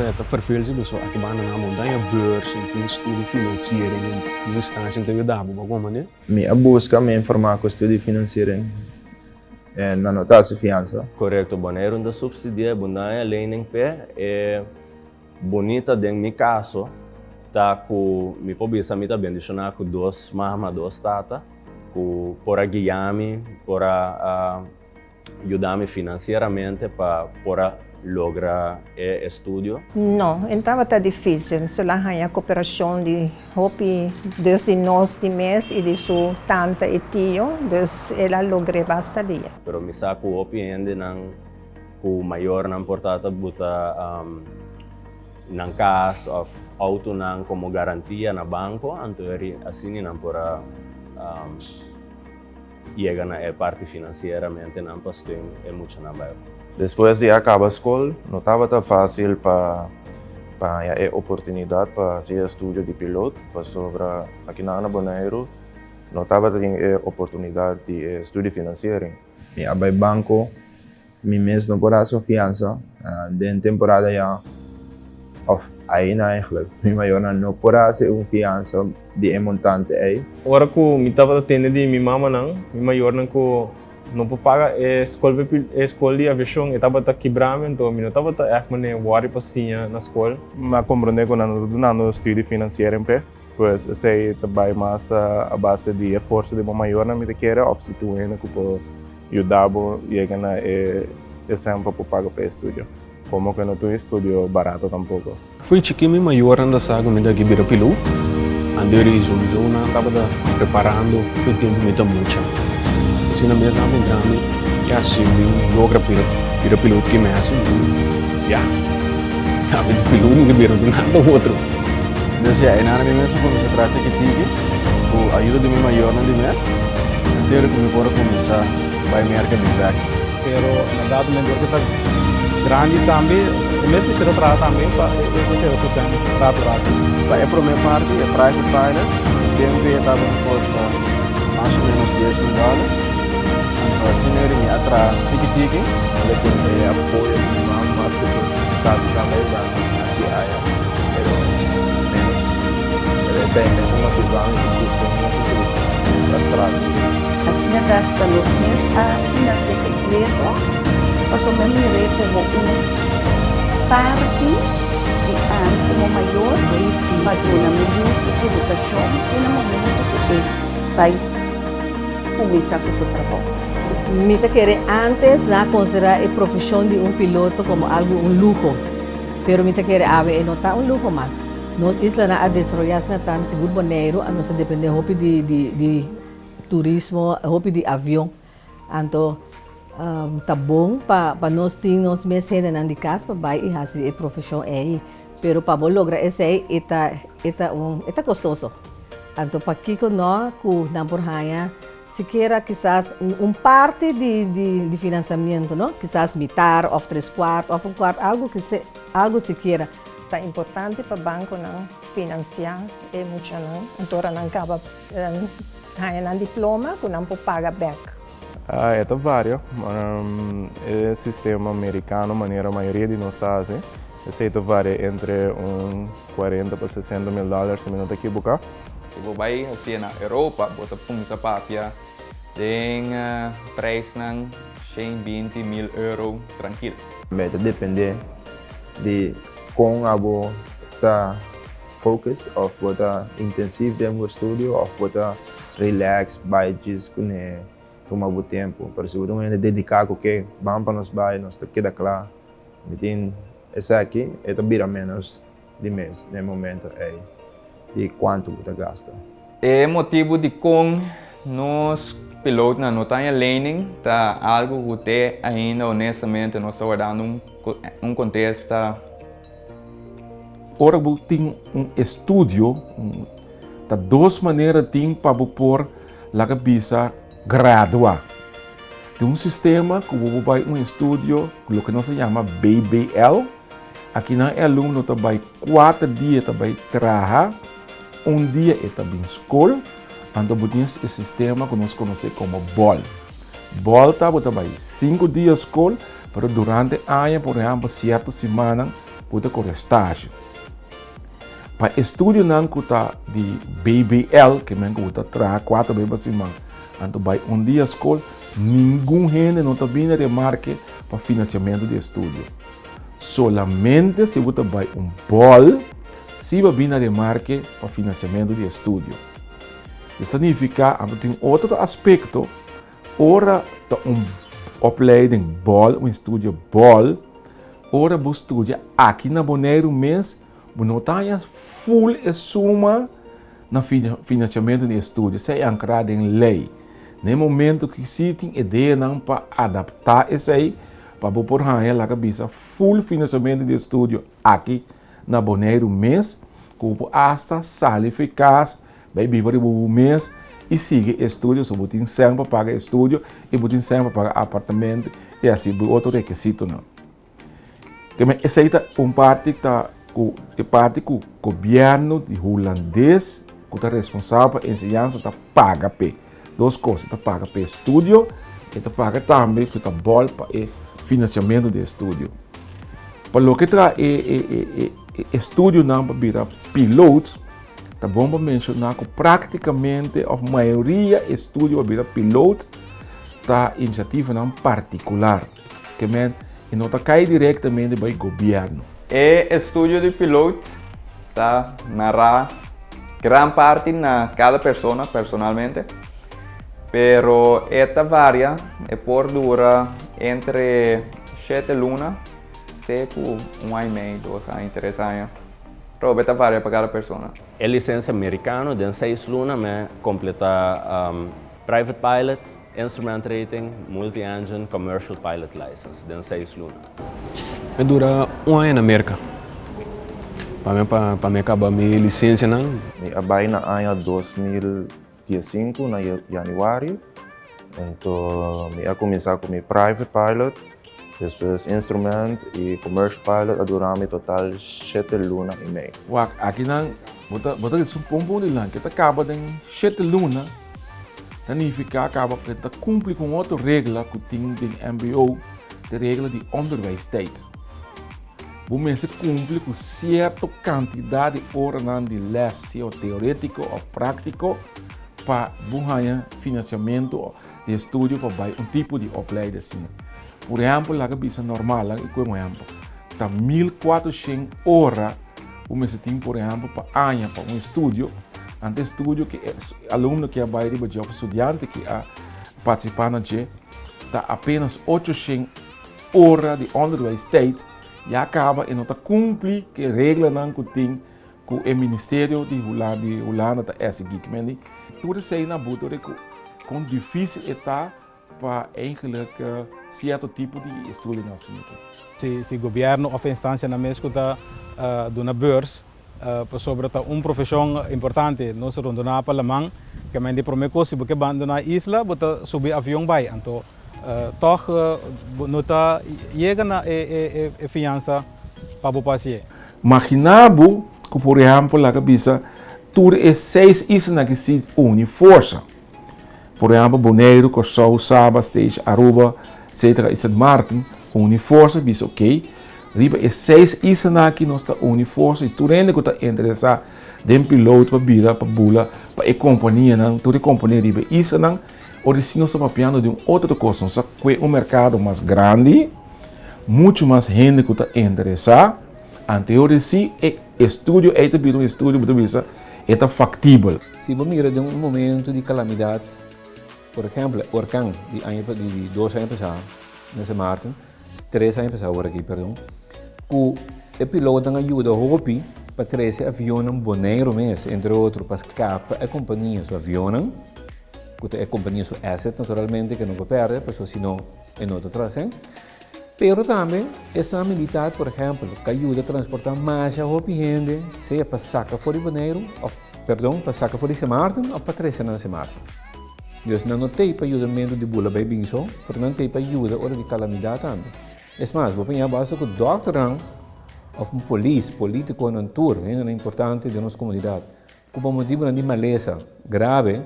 está verveeld zich, so aqui bana na montanha beurs, tem estudo financeiro, em instância de ajudar, de alguma maneira. Me busca me informar com estudo financeiro na notação fiança. Correto, boneiro da subsidia bundanha lening pé é bonita dentro meu caso, tá com me pobisa me também adicionar com duas mama, duas tata, com para guiar-me, para ajudar-me financeiramente para lograr estudo. Não, então está difícil. Só lá a cooperação de hopi desde nós de mês e de sua tanta e tio, dus ela logra bastante. Pero me saco hopi ainda não com maior não portata buta nang cash of auto nang como garantia na banco, antori assim não para chega na parte financeiramente não pastor é muito na bairro. Depois de acabar a escola, não estava tão fácil para a oportunidade para fazer estudo de piloto, para sobre aqui na Bonaire, não estava tendo a oportunidade de estudo financeiro. Me abri banco, me mês não pode ser fiança, dentro temporada já, aí não eigenlijk, me maior não pode ser fiança de montante aí. Agora que me estava tendo de minha mama não, minha maior não pode pagar a escola de aviação, eu estava quebrando, então eu não estava worry para na escola. Mas compreender que não estudo financeiro, pois sei também mais a base de esforço de uma maior na minha carreira, ou se tu ainda que pode ajudar a chegar na exemplo para pagar para estúdio. Como que não tem estúdio barato tampouco. Foi que minha maior anda sago me daqui vira piloto, andei zona estava preparando o tempo me muito. Assim na mesa entrando e assim logra vira piloto que me assim, já, cabe de piloto que vira do nada outro. Então aí na minha mesa quando se trata que tive, com a ajuda de minha maior na mesa, eu que me pode começar vai me arcar de back. Pero na dado menor que está grande também, mesmo que seja também para você o que para Vai para a minha parte, é private finance, tenho que estar disposto mais ou menos $10,000. Então assim eu me atrás tiki Ele tem apoio de mais que está também aqui aí. Essa é a mesma visão que custa muito atrás. Assim a data los mês a financeiro completo, passou mesmo como parte de ano como maior, mas na minha educação e no momento que vai começar com o seu trabalho. Me querer antes de considerar a profissão de piloto como algo lujo, pero me querer não está lujo mais. Nós isla na a desarrollar na tan seguro boneiro, a nós depender de turismo, de avião, então tá bom para nós ter nós meses na de casa para vai e fazer a profissão aí, pero para lograr esse aí está custoso. Então para que nós com na porraia sequer quizás parte de financiamento, não? Quizás metade, ou 3/4, ou 1/4, algo sequer. Está importante para o banco não financiar e muito não. Então não acaba um diploma que não pode pagar back. É vário. O sistema americano, a maioria de nós está assim. Esse varia entre $40 a $60,000 se não está equivocado. Se você vai assim na Europa, você pode pagar tem preço ng €120,000 tranquilo. Vai depender de como a boa está focus, ou está intensivo dentro do estúdio, ou está relax, vai discutir tomar o tempo. Por isso, eu ainda dedicar o que vamos para nós vai, nós está queda claro. Então, esse aqui é também menos de mês, no momento aí, de quanto você gasta. É motivo de com nós pilotos na notanha learning tá algo que ainda honestamente nós estamos dando contexto. Ora, você tem estúdio, tá duas maneiras para pôr a cabeça graduar. Tem sistema que você vai estúdio, o que nós chama BBL. Aqui na aluno vai 4 dias vai trabalhar, dia é também escola. Então, temos esse sistema que nós conhecemos como BOL. BOL vai 5 dias escola, mas durante o ano, por exemplo, certa semana, puta correr estágio. Para estúdio não custa de BBL, que men custa 4 bebas semana, anto vai dia escola, nenhum gente não está vindo remarque para financiamento de estúdio. Solamente se você vai bol, se vai vir remarque para financiamento de estúdio. Isso significa que tem outro aspecto, ora opleiding bol, estúdio bol, ora você estuda aqui na Bonaire mês, não tem full suma no financiamento de estúdio, isso é ancrado em lei. No momento que se tem ideia para adaptar isso aí, para por aí a cabeça full financiamento de estúdio aqui na Bonaire mês, como hasta sala eficaz, vai viver o mês e sigue estúdio, se você tem sempre para pagar estúdio e você tem sempre para pagar apartamento e assim outro requisito não. Essa aí é parte que o governo de holandês que está responsável pela ensinança está paga p. Duas coisas, está paga p estúdio e está paga também que está bom para o financiamento do estúdio. Para o que está estúdio não para virar piloto, está bom para mencionar que praticamente a maioria do estúdio para virar piloto está iniciativa não particular, que não está cai diretamente para o governo. O estúdio de piloto está narrado gran parte na cada pessoa personalmente, pero esta varia por dura entre 7 lunas até por 1 ano e meio, 2 anos, 3 anos. Pero esta varia para cada pessoa. A licença americana, den 6 lunas, me completa private pilot, instrument rating, multi-engine, commercial pilot license, den 6 lunas. Me dura 1 ano na América. Para me acabar minha licença não. Me abai na ano 2015 na januário. Então, me começar com meu private pilot, depois instrument e commercial pilot, durante total 7 lunas e meio. Aqui não, bota isso ponto de lá, que acaba em 7 lunas, significa acaba que está cumpre com outra regra que tem de MBO, de regra de onderwijstijd. Você cumpre com certa quantidade de horas de lesão teórico ou prático para ganhar financiamento de estudo para tipo de opleiding assim. Por exemplo, a cabeça normal, por exemplo, está 1.400 horas, você tem, por exemplo, para ano para estúdio, antes estúdio que aluno que vai de estudante que participar na G, está apenas 800 horas de onderwijstijd. E acaba e não está cumprir que regra não que tem com o Ministério de Holanda está seguir. Tudo isso aí na boa com difícil está para eigenlijk certo tipo de estudo na Se o governo ou a instância na mesma está dando beurs sobre profissão importante, nós vamos donar para Lamang, que me prometo se você abandonar a isla, você subir avião vai, então toch não está chegando a fiança para o paciente. Imaginamos que, por exemplo, a cabeça, tudo é 6 islas que se unem força. Por exemplo, Bonaire, Corsou, Saba, Stage, Aruba, etc. e St. Martin, unem força, diz ok. Riba é 6 islas que nós está unem força, e tudo ainda que está interessado em piloto para vida, para bula, para a companhia, toda a companhia riba isla. Hoje se nós estamos falando de outra coisa, nós temos mercado mais grande, muito mais gente que está interessada. Anteriormente, se o estúdio é um estúdio é factível. Se você mira de momento de calamidade, por exemplo, Orkan, de 2 anos passados, nesse Martin, 3 anos passados agora aqui, perdão, o piloto ajuda a Hopi para trazer aviões Bonaire mês, entre outros, para escapar a companhia do avião. Que é companhia su asset naturalmente que não perde, porque senão é não trazem. Pero também essa militar, por exemplo, que ajuda a transportar mais gente, seja para sacar fora de Bonaire, perdão, para sacar fora de St. Martin ou para trazer na St. Martin. Então não tem para ajudamento de bula bem binso, porque não tem para ajuda hora de calamidade também. É mais, vou pegar a base que o doctor ou um político não tour, é importante de nossa comunidade. Como motivo de maleza grave,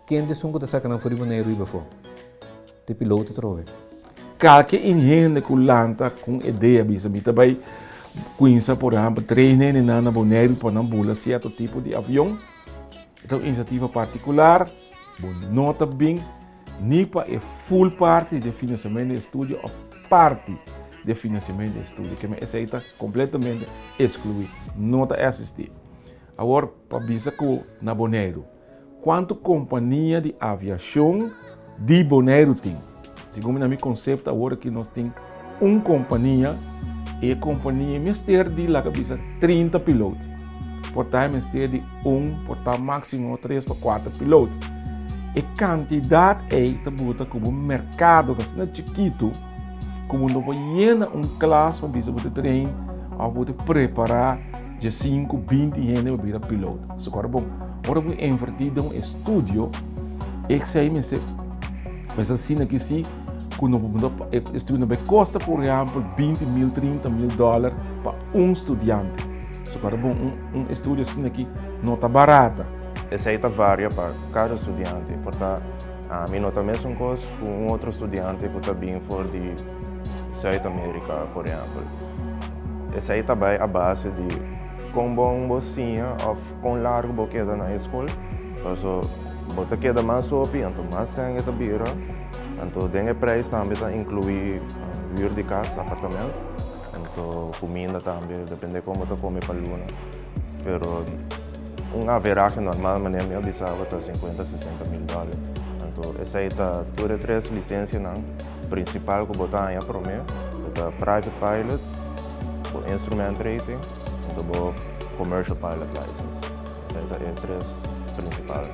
quem de sungo está sacando fora de Bonaire e before? De piloto trove. Qualquer engenho que lanta com ideia bisa também Quinza, por exemplo, treinen na Bonaire para não voar certo tipo de avião. Então, iniciativa particular, nota bem, NIPA é full parte de financiamento de estúdio, ou parte de financiamento de estúdio, que me aceita completamente excluir, nota assistir. Agora, para bisa que na Bonaire, quanto companhia de aviação de Bonaire tem? Segundo o meu conceito, agora que nós temos uma companhia, e a companhia mister de lá bisa 30 pilotos. Portanto, mister de portanto, máximo 3 para 4 pilotos. E quantidade é que como mercado que é chiquito, como não vai llenar classe para bisa treino, ou pode preparar de 5, 20 gente para virar piloto. Isso é bom. Agora vou invertir em um estúdio, e que sei mas assim aqui sim, quando o estúdio vai custa, por exemplo, 20 mil, 30 mil dólares para um estudante. Isso é bom. Um estúdio assim aqui não está barata. Essa aí varia para cada estudante. Portanto, a mim nota mesmo coisa com um outro estudante que está bem fora de South América, por exemplo. Essa aí também a base de com bom bocinha ou com largo boqueda na escola. Então, bota queda mais sopa, então mais sangue está bira. Então, tem preço também para incluir vir de casa, apartamento. Então, comida também, depende de como você come para a luna. Pero, averagem normal, mas minha bisava está 50, 60 mil dólares. Então, essa aí está todas 3 licenças, não? Principal que botar aí para mim, está Private Pilot, Instrument Rating, então Commercial Pilot License. Essa aí é 3 principais.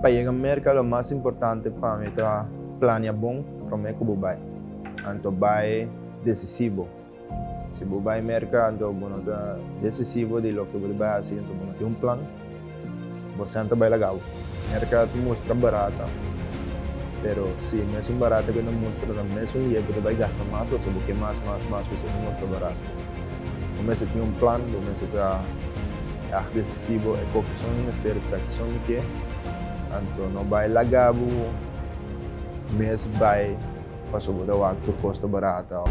Para ir a América, o mais importante para mim é planear bom para mim como vai. Então, vai decisivo. Se você vai a América, então você é decisivo de lo que você vai fazer, então você tem plano. Você não vai legal. A América te mostra barata, mas se mesmo barata que não mostra, mesmo dia você vai gastar mais, você vai mais, você não mostra barata. Você tem plano, você está decisivo, é correção de mistério, secção de que então não vai lagabo, mas vai para sobre o por custo barata.